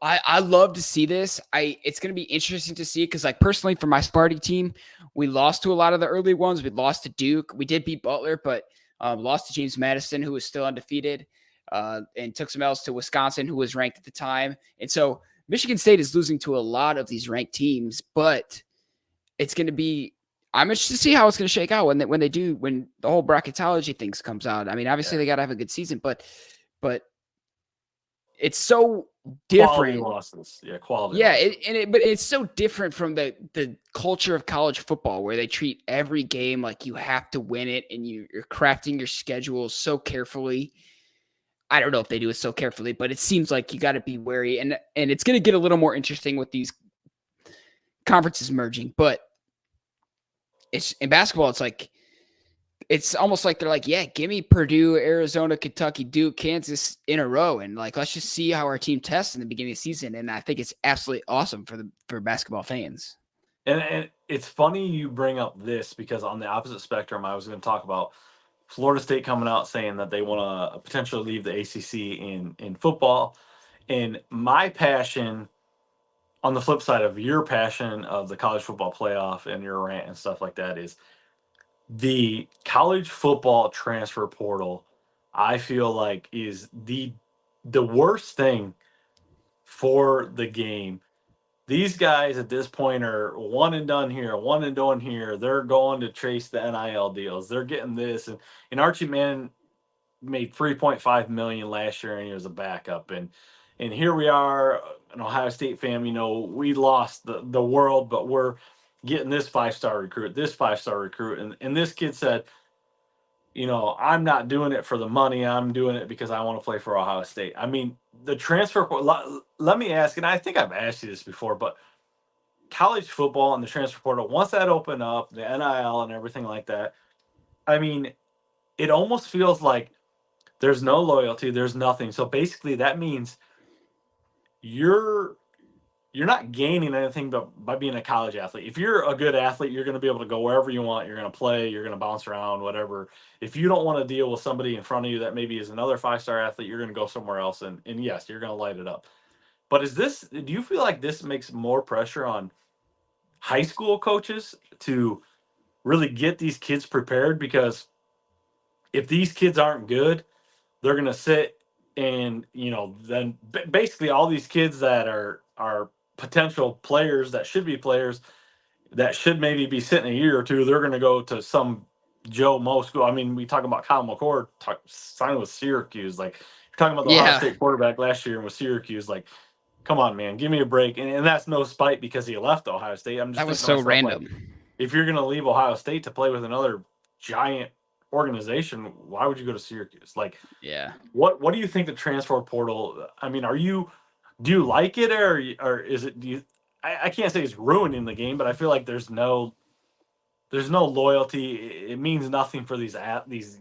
B: I love to see this. It's going to be interesting to see, because, like, personally for my Sparty team, we lost to a lot of the early ones. We lost to Duke. We did beat Butler, but lost to James Madison, who was still undefeated, and took some L's to Wisconsin, who was ranked at the time. And so Michigan State is losing to a lot of these ranked teams, but it's going to be, I'm interested to see how it's going to shake out when the whole bracketology things comes out. I mean, obviously they got to have a good season, but it's so different.
A: Quality losses. Yeah, quality.
B: Yeah, but it's so different from the culture of college football, where they treat every game like you have to win it, and you're crafting your schedule so carefully. I don't know if they do it so carefully, but it seems like you got to be wary, and it's going to get a little more interesting with these conferences merging. But in basketball, it's almost like they're like, yeah, give me Purdue, Arizona, Kentucky, Duke, Kansas in a row, and like, let's just see how our team tests in the beginning of the season. And I think it's absolutely awesome for basketball fans.
A: And it's funny you bring up this, because on the opposite spectrum, I was going to talk about Florida State coming out saying that they want to potentially leave the ACC in football. And my passion, on the flip side of your passion of the college football playoff and your rant and stuff like that, is the college football transfer portal. I feel like is the worst thing for the game. These guys at this point are one and done here, one and done here. They're going to chase the NIL deals. They're getting this, and Archie Mann made $3.5 million last year, and he was a backup. And here we are, an Ohio State fam. We lost the world, but we're getting this 5-star recruit, this 5-star recruit, and this kid said, I'm not doing it for the money. I'm doing it because I want to play for Ohio State. I mean, the transfer. Let me ask, and I think I've asked you this before, but college football and the transfer portal, once that opened up, the NIL and everything like that, I mean, it almost feels like there's no loyalty, there's nothing. So basically, that means you're not gaining anything but by being a college athlete. If you're a good athlete, you're going to be able to go wherever you want. You're going to play. You're going to bounce around, whatever. If you don't want to deal with somebody in front of you that maybe is another 5-star athlete, you're going to go somewhere else. And yes, you're going to light it up. But do you feel like this makes more pressure on high school coaches to really get these kids prepared? Because if these kids aren't good, they're going to sit and, then basically all these kids that are potential players that should be players that should maybe be sitting a year or two, they're going to go to some Joe Mo school. I mean, we talk about Kyle McCord signed with Syracuse. Like, you're talking about the Ohio State quarterback last year and with Syracuse. Like, come on, man, give me a break. And that's no spite because he left Ohio State.
B: That was so random.
A: Like, if you're going to leave Ohio State to play with another giant organization, why would you go to Syracuse? Like,
B: yeah.
A: What do you think the transfer portal? I mean, do you like it, or is it? I can't say it's ruining the game, but I feel like there's no there's no loyalty. It means nothing for these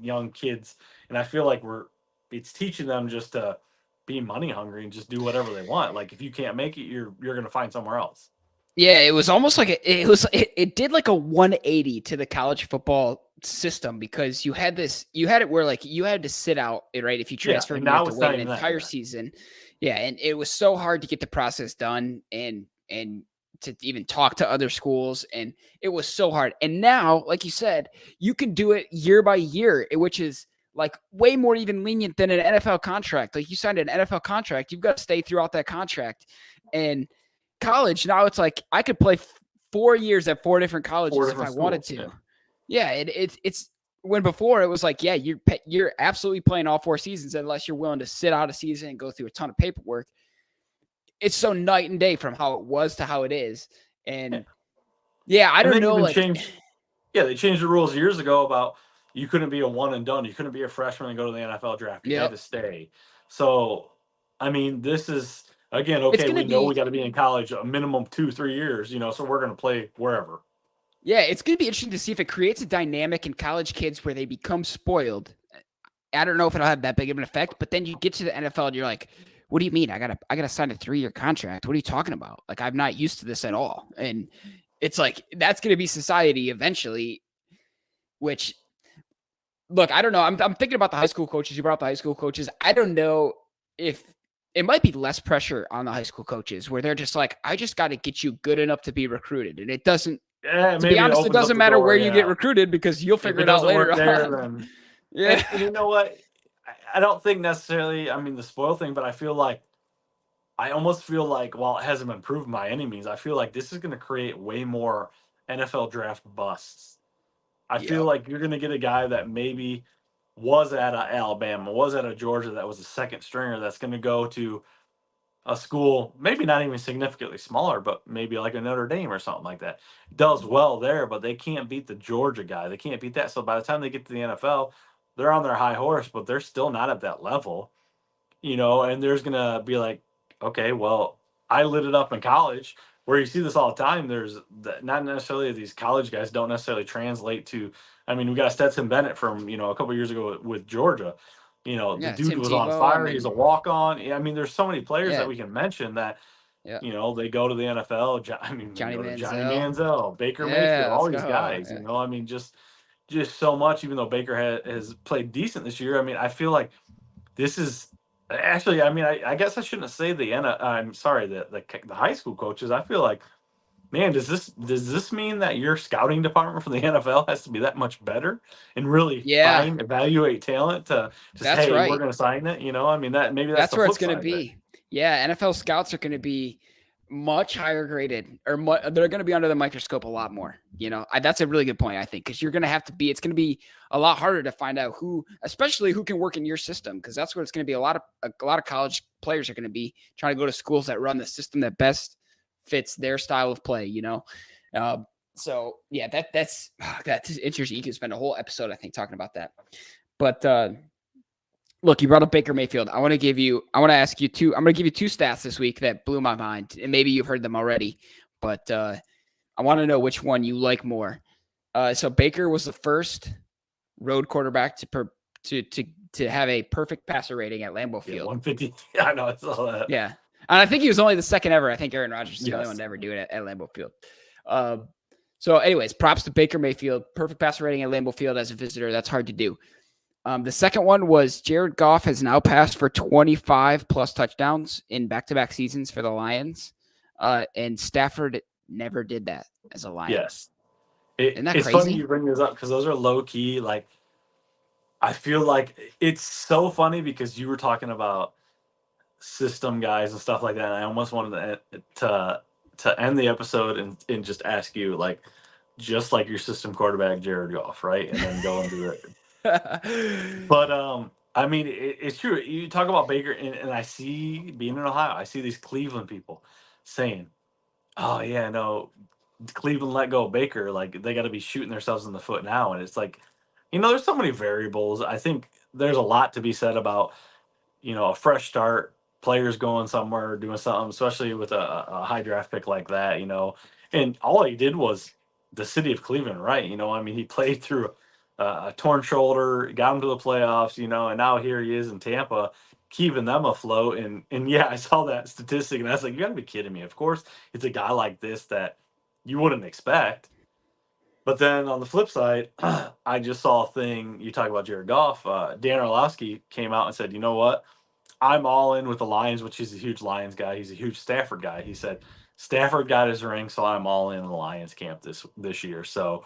A: young kids, and I feel like it's teaching them just to be money hungry and just do whatever they want. Like if you can't make it, you're gonna find somewhere else.
B: Yeah, it was almost like it did like a 180 to the college football system because you had it where like you had to sit out, right? If you
A: Yeah,
B: transferred,
A: and
B: you had
A: now
B: to
A: it's
B: wait
A: not
B: an
A: even that.
B: entire
A: Yeah.
B: season. Yeah, and it was so hard to get the process done and to even talk to other schools, and it was so hard. And now, like you said, you can do it year by year, which is like way more even lenient than an NFL contract. Like you signed an NFL contract, you've got to stay throughout that contract. And college now it's like I could play 4 years at 4 different colleges if I wanted
A: Schools.
B: to.
A: Yeah.
B: Yeah, it's when before it was like, yeah, you're absolutely playing all 4 seasons unless you're willing to sit out a season and go through a ton of paperwork. It's so night and day from how it was to how it is.
A: Yeah.
B: And yeah, I
A: And
B: don't
A: they
B: know,
A: even
B: like
A: changed. Yeah, they changed the rules years ago about you couldn't be a one and done. You couldn't be a freshman and go to the NFL draft. You had
B: yep.
A: to stay. So, I mean, this is again
B: It's
A: okay.
B: gonna
A: We know we
B: be
A: got to be in college a minimum 2-3 years. So we're going to play wherever.
B: yeah, it's gonna be interesting to see if it creates a dynamic in college kids where they become spoiled. I don't know if it'll have that big of an effect, but then you get to the NFL and you're like, what do you mean? I gotta sign a 3-year contract. What are you talking about? Like I'm not used to this at all. And it's like that's gonna be society eventually, which look, I don't know. I'm thinking about the high school coaches. You brought up the high school coaches. I don't know if it might be less pressure on the high school coaches where they're just like, I just got to get you good enough to be recruited. And it doesn't,
A: Yeah,
B: to be
A: maybe it
B: honest, it
A: opens up
B: doesn't
A: the
B: matter where
A: door.
B: you get
A: Yeah,
B: recruited because you'll
A: if
B: figure
A: it
B: it out
A: doesn't
B: later
A: work there,
B: on.
A: then
B: Yeah.
A: and you know what? I don't think necessarily. I mean, the spoil thing, but I almost feel like while it hasn't been proven by any means, I feel like this is going to create way more NFL draft busts. I feel
B: Yep.
A: like you're going to get a guy that maybe was at a Alabama, was at a Georgia that was a second stringer that's going to go to a school, maybe not even significantly smaller, but maybe like a Notre Dame or something like that. Does well there, but they can't beat the Georgia guy. They can't beat that. So by the time they get to the NFL, they're on their high horse, but they're still not at that level, and there's gonna be like, okay, well, I lit it up in college where you see this all the time. Not necessarily these college guys don't necessarily translate to. I mean, we got Stetson Bennett from a couple years ago with Georgia. The
B: Yeah.
A: dude
B: Tim
A: was on
B: Tebow. I
A: fire. He's a
B: mean,
A: walk on. I mean, there's so many players that
B: yeah.
A: we can mention that
B: Yeah.
A: they go to the NFL. I mean, they
B: Johnny
A: go to Johnny
B: Manziel.
A: Manziel, Baker
B: Yeah.
A: Mayfield,
B: Let's
A: all these
B: go.
A: guys. I mean, just so much. Even though Baker has played decent this year, I mean, I feel like this is actually. I mean, I guess I shouldn't say I'm sorry, the high school coaches. I feel like, man, does this mean that your scouting department for the NFL has to be that much better and really
B: Yeah.
A: evaluate talent to
B: That's
A: say, hey, we're
B: right.
A: going to sign it? I mean, that maybe that's
B: That's
A: the
B: where it's
A: flip
B: going to
A: side of it.
B: be. Yeah, NFL scouts are going to be much higher graded, or they're going to be under the microscope a lot more. That's a really good point, I think, because you're going to have to be. It's going to be a lot harder to find out especially who can work in your system, because that's what it's going to be. A lot of college players are going to be trying to go to schools that run the system that best fits their style of play. So yeah, that's interesting. You could spend a whole episode, I think, talking about that. But look, you brought up Baker Mayfield. I want to ask you two. I'm going to give you two stats this week that blew my mind, and maybe you've heard them already, but I want to know which one you like more. So Baker was the first road quarterback to have a perfect passer rating at Lambeau
A: Yeah,
B: Field.
A: 150. Yeah, I know. I saw that.
B: Yeah, and I think he was only the second ever. I think Aaron Rodgers is the only
A: Yes.
B: one to ever do it at Lambeau Field. So, anyways, props to Baker Mayfield. Perfect passer rating at Lambeau Field as a visitor. That's hard to do. The second one was Jared Goff has now passed for 25 plus touchdowns in back-to-back seasons for the Lions. And Stafford never did that as a Lion.
A: Yes.
B: Isn't that
A: It's
B: crazy?
A: funny you bring this up because those are low key. Like, I feel like it's so funny because you were talking about system guys and stuff like that. And I almost wanted to end the episode and just ask you, like, just like your system quarterback, Jared Goff, right? And then go into it. But I mean, it's true. You talk about Baker, and I see, being in Ohio, I see these Cleveland people saying, "Oh yeah, no, Cleveland let go of Baker. Like they got to be shooting themselves in the foot now." And it's like, there's so many variables. I think there's a lot to be said about a fresh start, players going somewhere, doing something, especially with a high draft pick like that. And all he did was the city of Cleveland right. I mean, he played through a torn shoulder, got him to the playoffs, and now here he is in Tampa, keeping them afloat. And yeah, I saw that statistic, and I was like, you got to be kidding me. Of course, it's a guy like this that you wouldn't expect. But then on the flip side, I just saw a thing. You talk about Jared Goff. Dan Orlovsky came out and said, you know what? I'm all in with the Lions, which he's a huge Lions guy. He's a huge Stafford guy. He said Stafford got his ring, so I'm all in the Lions camp this year. So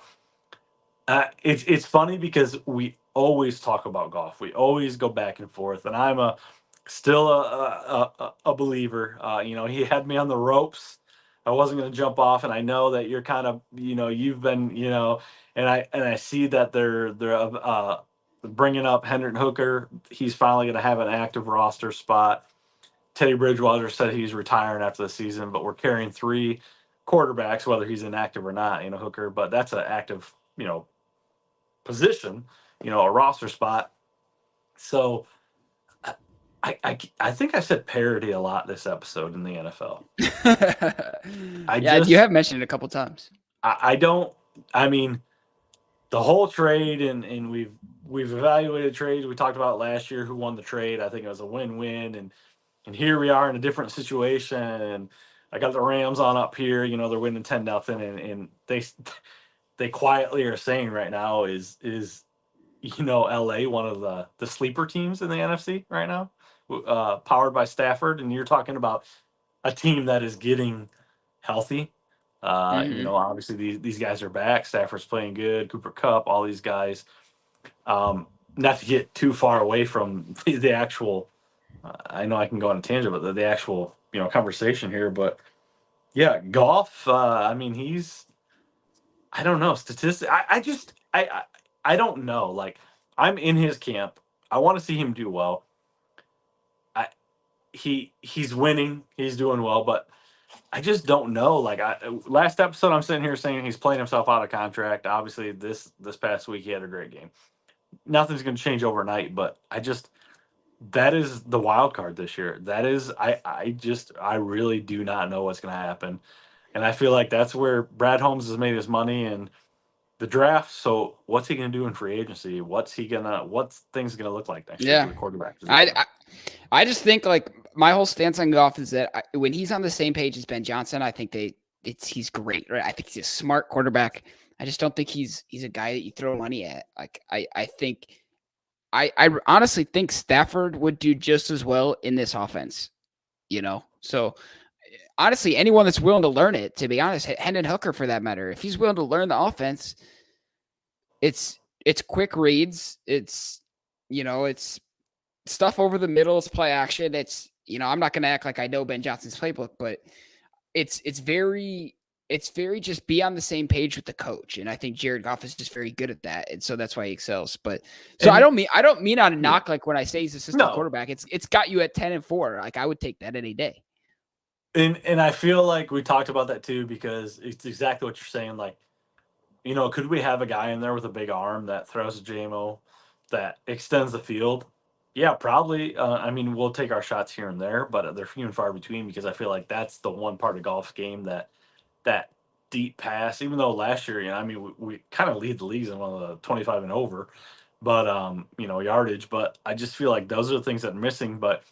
A: it's funny because we always talk about Goff. We always go back and forth, and I'm still a believer. He had me on the ropes. I wasn't going to jump off, and I know that you're kind of, you've been, and I see that they're bringing up Hendrick Hooker. He's finally going to have an active roster spot. Teddy Bridgewater said he's retiring after the season, but we're carrying 3 quarterbacks, whether he's inactive or not. Hooker, but that's an active, position, a roster spot. So I think I said parody a lot this episode in the NFL.
B: You have mentioned it a couple times.
A: I mean, the whole trade, and we've evaluated trades. We talked about last year who won the trade. I think it was a win-win, and here we are in a different situation. And I got the Rams on up here. They're winning 10-0, and they quietly are saying right now is LA one of the sleeper teams in the NFC right now, powered by Stafford. And you're talking about a team that is getting healthy. Obviously these guys are back. Stafford's playing good. Cooper Kupp, all these guys. Not to get too far away from the actual. I know I can go on a tangent, but the actual conversation here. But yeah, Goff. I mean, I don't know statistics. I don't know. Like, I'm in his camp. I want to see him do well. He's winning. He's doing well, but I just don't know. Like, last episode, I'm sitting here saying he's playing himself out of contract. Obviously, this past week he had a great game. Nothing's going to change overnight, but that is the wild card this year. That is, I really do not know what's going to happen, and I feel like that's where Brad Holmes has made his money and the draft. So what's he going to do in free agency? What's things going to look like next year for the quarterback position?
B: I just think, like, my whole stance on Goff is that when he's on the same page as Ben Johnson, I think he's great, right? I think he's a smart quarterback. I just don't think he's a guy that you throw money at. Like, I honestly think Stafford would do just as well in this offense, So honestly, anyone that's willing to learn it, to be honest, Hendon Hooker for that matter, if he's willing to learn the offense, it's quick reads, it's stuff over the middle, it's play action. It's I'm not going to act like I know Ben Johnson's playbook, but it's very just be on the same page with the coach. And I think Jared Goff is just very good at that. And so that's why he excels. But so I don't mean on a knock, like when I say he's a system quarterback, it's got you at 10-4. Like, I would take that any day.
A: And I feel like we talked about that too, because it's exactly what you're saying. Like, could we have a guy in there with a big arm that throws a JMO that extends the field? Yeah, probably. I mean, we'll take our shots here and there, but they're few and far between, because I feel like that's the one part of Goff's game that deep pass, even though last year, I mean, we kind of lead the leagues in one of the 25 and over, but, yardage. But I just feel like those are the things that are missing. But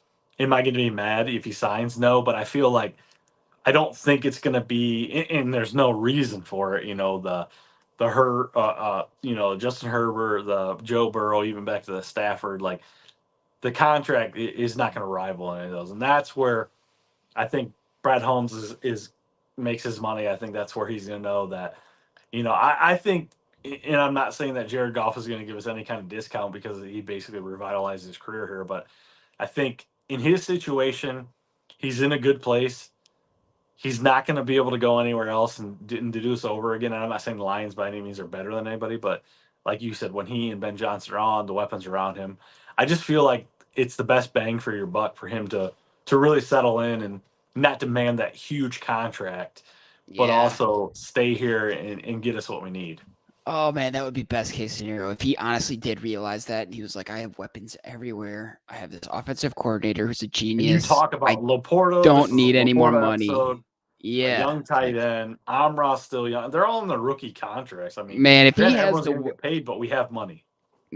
A: am I going to be mad if he signs? No, but I feel like I don't think it's going to be, and there's no reason for it. Justin Herbert, the Joe Burrow, even back to the Stafford, like, the contract is not going to rival any of those. And that's where I think Brad Holmes is makes his money. I think that's where he's going to know that, I think, and I'm not saying that Jared Goff is going to give us any kind of discount because he basically revitalized his career here, but I think in his situation, he's in a good place. He's not going to be able to go anywhere else and do this over again. And I'm not saying the Lions by any means are better than anybody, but like you said, when he and Ben Johnson are on, the weapons around him, I just feel like it's the best bang for your buck for him to really settle in and not demand that huge contract, but also stay here and get us what we need.
B: Oh, man, that would be best case scenario if he honestly did realize that. And he was like, I have weapons everywhere. I have this offensive coordinator who's a genius.
A: And you talk about LaPorta.
B: Don't need any more money.
A: a
B: Yeah.
A: young tight end. Amra's still young. They're all in the rookie contracts. I mean,
B: Man, if he
A: granted,
B: has
A: everyone's going to get paid, but we have money.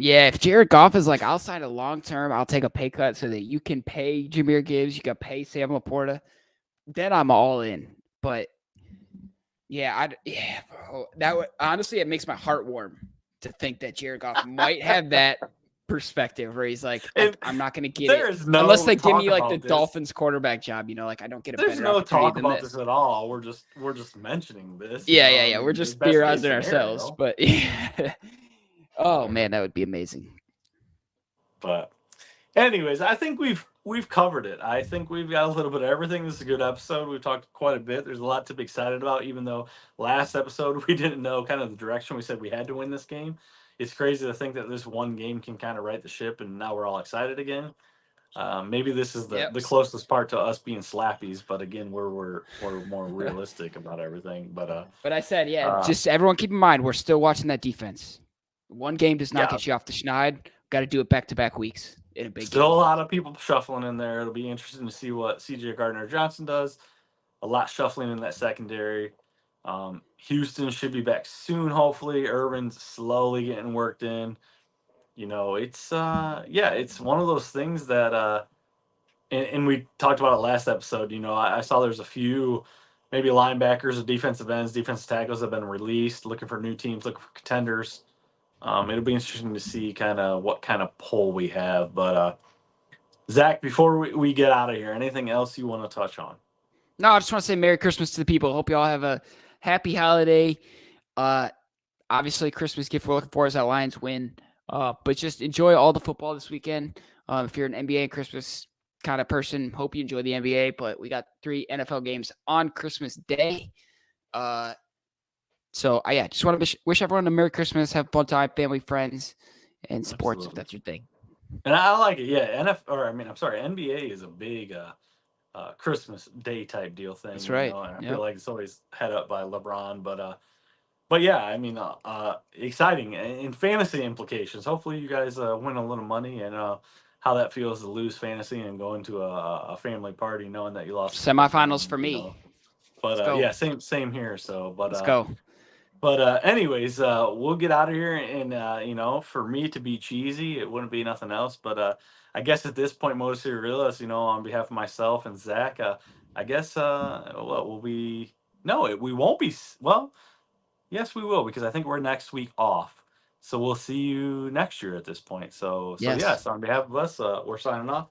B: yeah, if Jared Goff is like, I'll sign a long term, I'll take a pay cut so that you can pay Jameer Gibbs, you can pay Sam LaPorta, then I'm all in. But yeah, bro, that would honestly, it makes my heart warm to think that Jared Goff might have that perspective where he's like,
A: And
B: I'm not going to get it
A: there's
B: unless
A: no
B: they give
A: talk
B: me like the
A: about this.
B: Dolphins quarterback job. Like I don't get a
A: There's
B: better
A: no
B: opportunity
A: talk
B: than
A: about
B: this.
A: this at all. We're just mentioning this.
B: Yeah,
A: I
B: yeah. We're
A: mean, the
B: just
A: best case
B: theorizing ourselves,
A: scenario.
B: but oh man, that would be amazing.
A: But anyways, I think we've covered it. I think we've got a little bit of everything. This is a good episode. We've talked quite a bit. There's a lot to be excited about, even though last episode we didn't know kind of the direction we said we had to win this game. It's crazy to think that this one game can kind of right the ship, and now we're all excited again. Maybe this is the closest part to us being slappies, but again, we're more realistic about everything.
B: But I said, just everyone keep in mind, we're still watching that defense. One game does not get you off the schneid. Got to do it back-to-back weeks in a big
A: still
B: game.
A: A lot of people shuffling in there. It'll be interesting to see what CJ Gardner-Johnson does. A lot shuffling in that secondary. Houston should be back soon, hopefully. Irvin's slowly getting worked in. It's it's one of those things that and we talked about it last episode. I saw there's a few maybe linebackers or defensive ends, defensive tackles have been released, looking for new teams, looking for contenders. It'll be interesting to see kind of what kind of pull we have. But Zach, before we get out of here, anything else you want to touch on?
B: No, I just want to say Merry Christmas to the people. Hope you all have a happy holiday. Obviously, Christmas gift we're looking for is that Lions win. But just enjoy all the football this weekend. If you're an NBA Christmas kind of person, hope you enjoy the NBA. But we got 3 NFL games on Christmas Day. So just want to wish everyone a Merry Christmas, have a fun time, family, friends, and sports. Absolutely. If that's your thing.
A: And I like it. Yeah, NBA is a big Christmas Day type deal thing.
B: That's right.
A: I feel like it's always head up by LeBron, but yeah, exciting and fantasy implications. Hopefully, you guys win a little money, and how that feels to lose fantasy and go into a family party knowing that you lost.
B: Semifinals for me.
A: But same here. So, but
B: let's go.
A: But anyways, we'll get out of here, and for me to be cheesy, it wouldn't be nothing else. But I guess at this point, most of you realize, on behalf of myself and Zach, I guess we won't be. Well, yes, we will, because I think we're next week off. So we'll see you next year at this point. So on behalf of us, we're signing off.